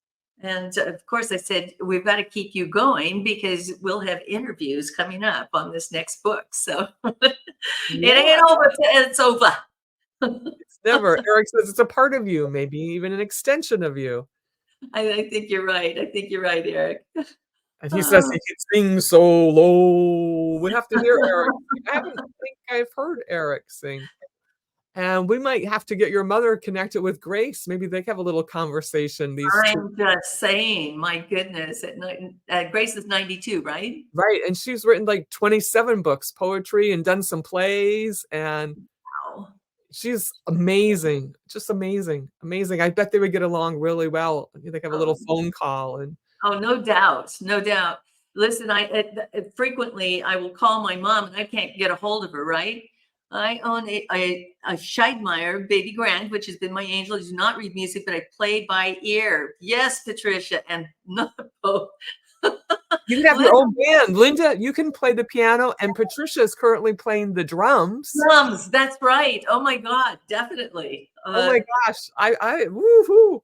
Speaker 3: And of course, I said, we've got to keep you going because we'll have interviews coming up on this next book. So it
Speaker 1: Yeah.
Speaker 3: ain't over till it's over.
Speaker 1: It's never. Eric says it's a part of you, maybe even an extension of you.
Speaker 3: I think you're right. I think you're right, Eric.
Speaker 1: And he says
Speaker 3: Oh,
Speaker 1: he can sing so low. We have to hear Eric. I haven't think I've heard Eric sing. And we might have to get your mother connected with Grace. Maybe they can have a little conversation, these two.
Speaker 3: I'm just saying, my goodness. Grace is 92, right?
Speaker 1: Right. And she's written like 27 books, poetry, and done some plays. And
Speaker 3: Wow.
Speaker 1: she's amazing. Just amazing. Amazing. I bet they would get along really well. They could have a little
Speaker 3: Oh,
Speaker 1: phone call and
Speaker 3: oh, no doubt, no doubt. Listen, frequently I will call my mom and I can't get a hold of her. Right? I own a Scheidmeier baby grand, which has been my angel. I do not read music, but I play by ear. Yes, Patricia, and not both.
Speaker 1: you can have your own band. Linda, you can play the piano, and Patricia is currently playing the drums.
Speaker 3: Drums. That's right. Oh my God, definitely.
Speaker 1: Oh my gosh. Woohoo.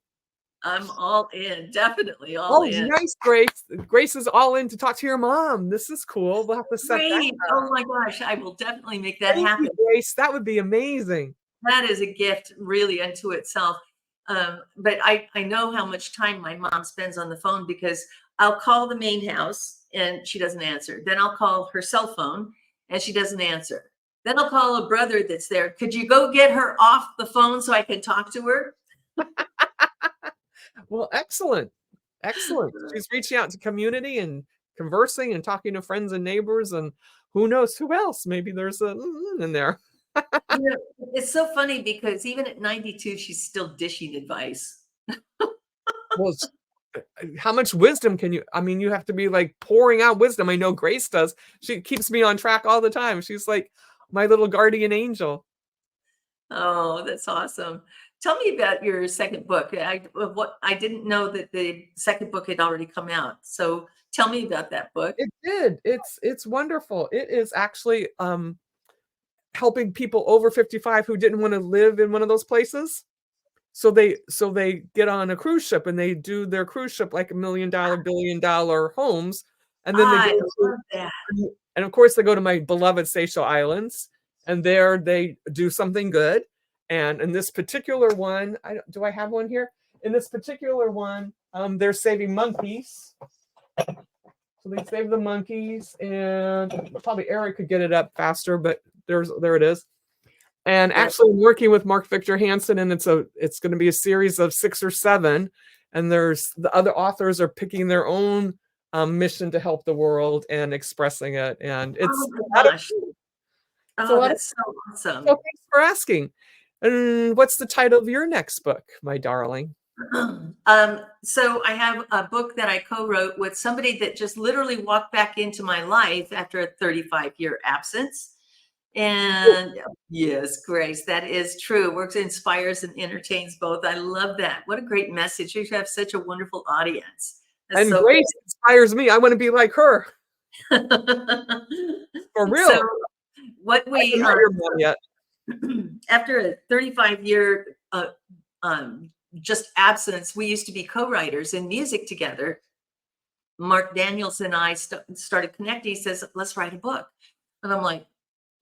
Speaker 3: I'm all in. Definitely all
Speaker 1: Oh,
Speaker 3: in.
Speaker 1: nice, Grace. Grace is all in to talk to your mom. This is cool. We'll have to set that
Speaker 3: Great.
Speaker 1: up.
Speaker 3: Oh my gosh, I will definitely make that
Speaker 1: Thank you,
Speaker 3: happen.
Speaker 1: Grace. That would be amazing.
Speaker 3: That is a gift really unto itself. But I know how much time my mom spends on the phone, because I'll call the main house and she doesn't answer. Then I'll call her cell phone and she doesn't answer. Then I'll call a brother that's there. Could you go get her off the phone so I can talk to her?
Speaker 1: Well, excellent. Excellent. She's reaching out to community and conversing and talking to friends and neighbors, and who knows who else. Maybe there's a in there.
Speaker 3: It's so funny because even at 92, she's still dishing advice.
Speaker 1: Well, how much wisdom can you, I mean, you have to be like pouring out wisdom. I know Grace does. She keeps me on track all the time. She's like my little guardian angel.
Speaker 3: Oh, that's awesome. Tell me about your second book. I didn't know that the second book had already come out. So tell me about that book.
Speaker 1: It did. It's wonderful. It is actually helping people over 55 who didn't want to live in one of those places. So they get on a cruise ship and they do their cruise ship like $1 million, $1 billion homes, and then they go
Speaker 3: I
Speaker 1: to,
Speaker 3: love that.
Speaker 1: and of course they go to my beloved Seychelles Islands, and there they do something good. And in this particular one, do I have one here? In this particular one, they're saving monkeys. So they save the monkeys, and probably Eric could get it up faster, but there it is. And actually, I'm working with Mark Victor Hansen, and it's going to be a series of 6 or 7. And there's the other authors are picking their own mission to help the world and expressing it. And it's
Speaker 3: Oh my gosh.
Speaker 1: it's a
Speaker 3: Oh,
Speaker 1: lot of,
Speaker 3: that's so awesome.
Speaker 1: so thanks for asking. And what's the title of your next book, my darling?
Speaker 3: So I have a book that I co-wrote with somebody that just literally walked back into my life after a 35-year absence. And yes, Grace, that is true. Works, inspires, and entertains both. I love that. What a great message. You have such a wonderful audience. That's
Speaker 1: And
Speaker 3: so
Speaker 1: Grace inspires me. I want to be like her.
Speaker 3: good.
Speaker 1: For real.
Speaker 3: So what
Speaker 1: I
Speaker 3: we
Speaker 1: haven't met your mom yet.
Speaker 3: after a 35-year just absence, we used to be co-writers in music together. Mark Daniels and I started connecting. He says, "Let's write a book," and I'm like,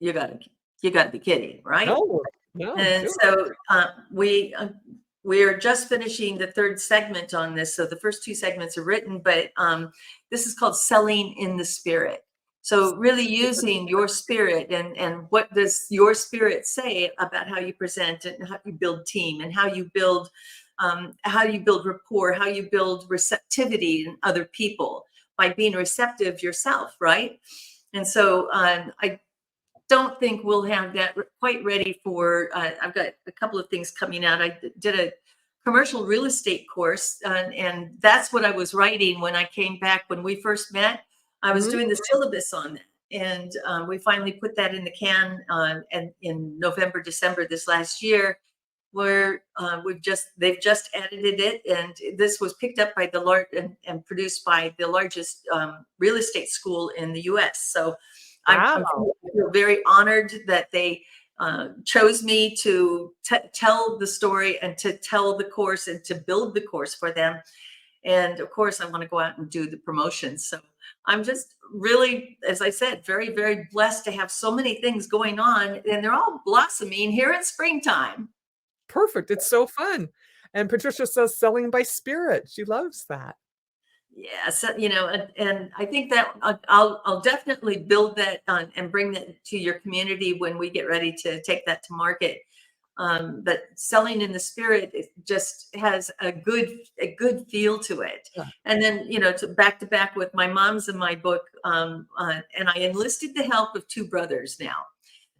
Speaker 3: "You gotta be kidding, right?"
Speaker 1: No.
Speaker 3: And so we're just finishing the third segment on this. So the first 2 segments are written, but this is called Selling in the Spirit. So really using your spirit and what does your spirit say about how you present and how you build team and how you build rapport, how you build receptivity in other people by being receptive yourself, right? And so I don't think we'll have that quite ready for, I've got a couple of things coming out. I did a commercial real estate course, and that's what I was writing when I came back. When we first met, I was doing the syllabus on that. And we finally put that in the can and in November, December this last year, where they've just edited it, and this was picked up by and produced by the largest real estate school in the U.S. So I feel very honored that they chose me to tell the story and to tell the course and to build the course for them. And of course, I want to go out and do the promotions. So I'm just really, as I said, very, very blessed to have so many things going on, and they're all blossoming here in springtime.
Speaker 1: Perfect. It's so fun. And Patricia says selling by spirit. She loves that.
Speaker 3: Yeah, so, and I think that I'll definitely build that and bring that to your community when we get ready to take that to market. But selling in the spirit, it just has a good feel to it.
Speaker 1: Yeah.
Speaker 3: And then to back with my mom's in my book, and I enlisted the help of 2 brothers now.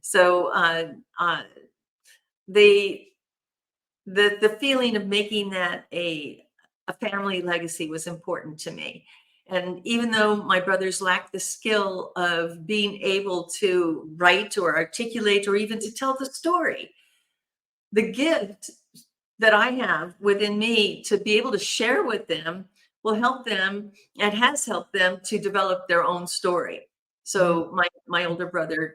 Speaker 3: So the feeling of making that a family legacy was important to me. And even though my brothers lacked the skill of being able to write or articulate or even to tell the story, the gift that I have within me to be able to share with them will help them and has helped them to develop their own story. So my older brother,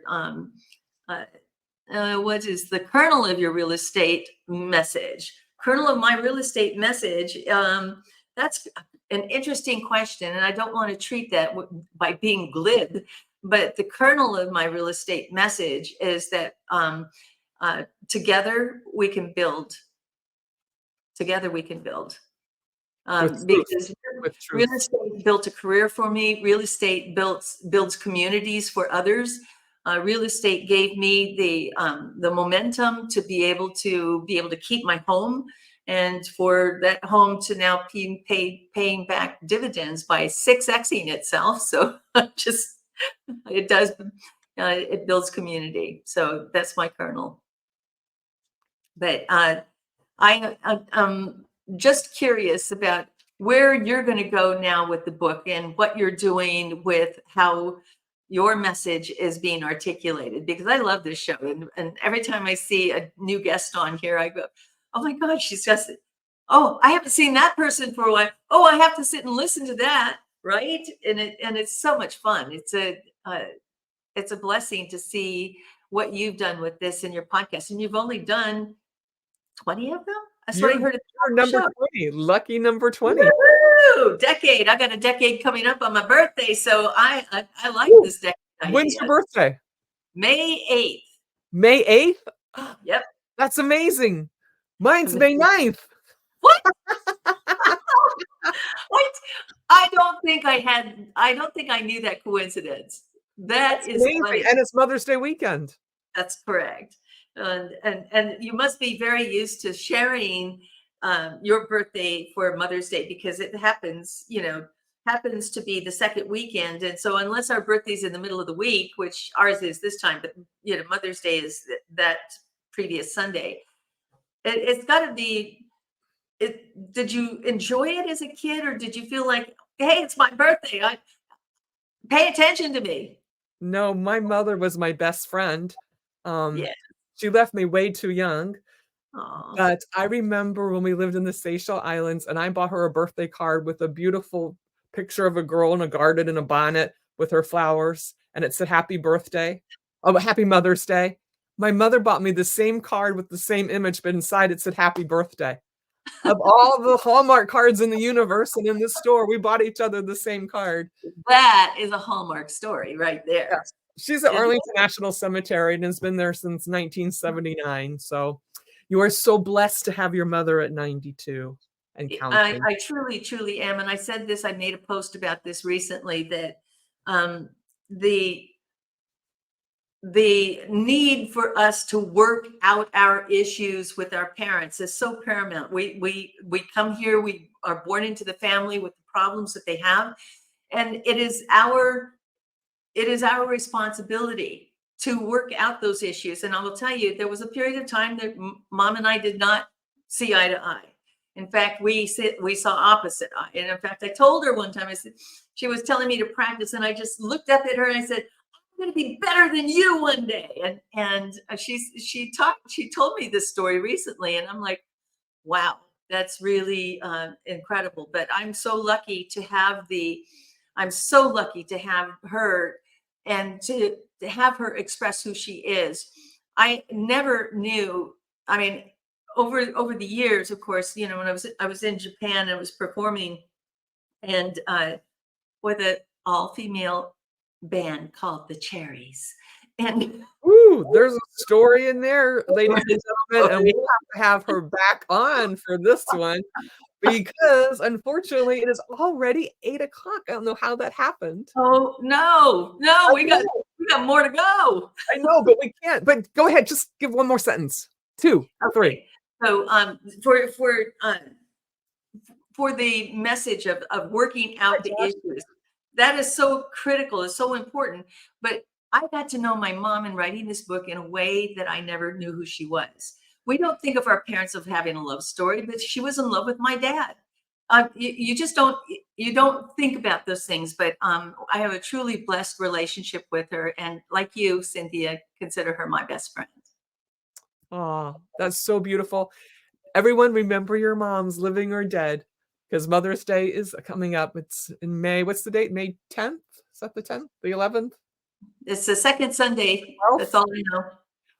Speaker 3: what is the kernel of your real estate message? Kernel of my real estate message. That's an interesting question, and I don't want to treat that by being glib. But the kernel of my real estate message is that together we can build. Together we can build. Because real estate built a career for me. Real estate builds communities for others. Real estate gave me the momentum to be able to keep my home, and for that home to now be paying back dividends by 6xing itself. So it does, it builds community. So that's my kernel. But I'm just curious about where you're going to go now with the book and what you're doing with how your message is being articulated, because I love this show. And every time I see a new guest on here, I go, oh my God, she's just, oh, I haven't seen that person for a while. Oh, I have to sit and listen to that. Right. And it's so much fun. It's a blessing to see what you've done with this in your podcast. And you've only done 20 of them. That's what I heard at
Speaker 1: You're
Speaker 3: the
Speaker 1: number
Speaker 3: show.
Speaker 1: 20, lucky number 20.
Speaker 3: Woo! Decade. I got a decade coming up on my birthday, so I like
Speaker 1: Woo.
Speaker 3: this decade
Speaker 1: When's your
Speaker 3: idea.
Speaker 1: birthday?
Speaker 3: May 8th.
Speaker 1: May 8th?
Speaker 3: Yep.
Speaker 1: That's amazing. Mine's May 9th.
Speaker 3: What? What? I don't think I knew that coincidence.
Speaker 1: That's
Speaker 3: Is
Speaker 1: amazing.
Speaker 3: funny.
Speaker 1: And it's Mother's Day weekend.
Speaker 3: That's correct. And you must be very used to sharing your birthday for Mother's Day, because it happens to be the second weekend. And so unless our birthday's in the middle of the week, which ours is this time, but Mother's Day is that previous Sunday, it's got to be. Did you enjoy it as a kid, or did you feel like, hey, it's my birthday, pay attention to me?
Speaker 1: No, my mother was my best friend.
Speaker 3: Yeah.
Speaker 1: She left me way too young.
Speaker 3: Aw.
Speaker 1: But I remember when we lived in the Seychelles Islands, and I bought her a birthday card with a beautiful picture of a girl in a garden in a bonnet with her flowers, and it said happy birthday. Oh, happy Mother's Day. My mother bought me the same card with the same image, but inside it said happy birthday. Of all the Hallmark cards in the universe and in this store, we bought each other the same card.
Speaker 3: That is a Hallmark story right there.
Speaker 1: Yes. She's at Arlington National Cemetery and has been there since 1979. So you are so blessed to have your mother at 92 and counting.
Speaker 3: I truly, truly am. And I said this, I made a post about this recently, that the need for us to work out our issues with our parents is so paramount. We come here, we are born into the family with the problems that they have, and it is our responsibility to work out those issues. And I will tell you, there was a period of time that Mom and I did not see eye to eye. In fact, we saw opposite eye. And in fact, I told her one time, I said, she was telling me to practice, and I just looked up at her and I said, I'm going to be better than you one day. And she told me this story recently, and I'm like, wow, that's really incredible. But I'm so lucky to have her, and to have her express who she is. I never knew. I mean, over the years, of course, when I was in Japan, I was performing, and with an all-female band called the Cherries. And
Speaker 1: Ooh, there's a story in there, ladies and gentlemen, and we have to have her back on for this one, because unfortunately it is already 8 o'clock. I don't know how that happened.
Speaker 3: oh no, we got more to go.
Speaker 1: I know, but we can't. But go ahead, just give one more sentence. 2, 3.
Speaker 3: Okay. So for the message of working out the issues, that is so critical, is so important. But I got to know my mom in writing this book in a way that I never knew who she was. We don't think of our parents of having a love story, but she was in love with my dad. You just don't think about those things. But I have a truly blessed relationship with her, and like you, Cynthia, consider her my best friend.
Speaker 1: Oh, that's so beautiful. Everyone, remember your moms, living or dead, because Mother's Day is coming up. It's in May. What's the date? May 10th? Is that the 10th? The 11th?
Speaker 3: It's the second Sunday. That's all I know.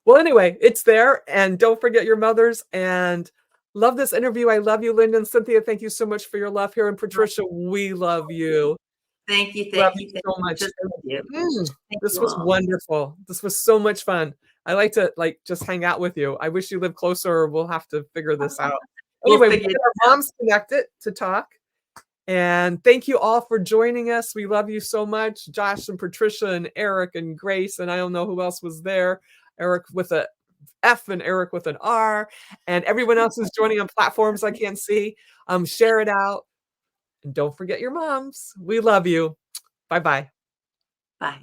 Speaker 1: Well, anyway, it's there. And don't forget your mothers. And love this interview. I love you, Linda and Cynthia. Thank you so much for your love here. And Patricia, we love you.
Speaker 3: Thank you.
Speaker 1: Love
Speaker 3: Thank you
Speaker 1: so much. This
Speaker 3: you
Speaker 1: was
Speaker 3: all.
Speaker 1: wonderful. This was so much fun. I like to just hang out with you. I wish you lived closer. We'll have to figure this out. Anyway, we get our moms connected to talk. And thank you all for joining us. We love you so much. Josh and Patricia and Eric and Grace, and I don't know who else was there. Eric with a F and Eric with an R, and everyone else who's joining on platforms I can't see. Share it out. And don't forget your moms. We love you. Bye-bye.
Speaker 3: Bye.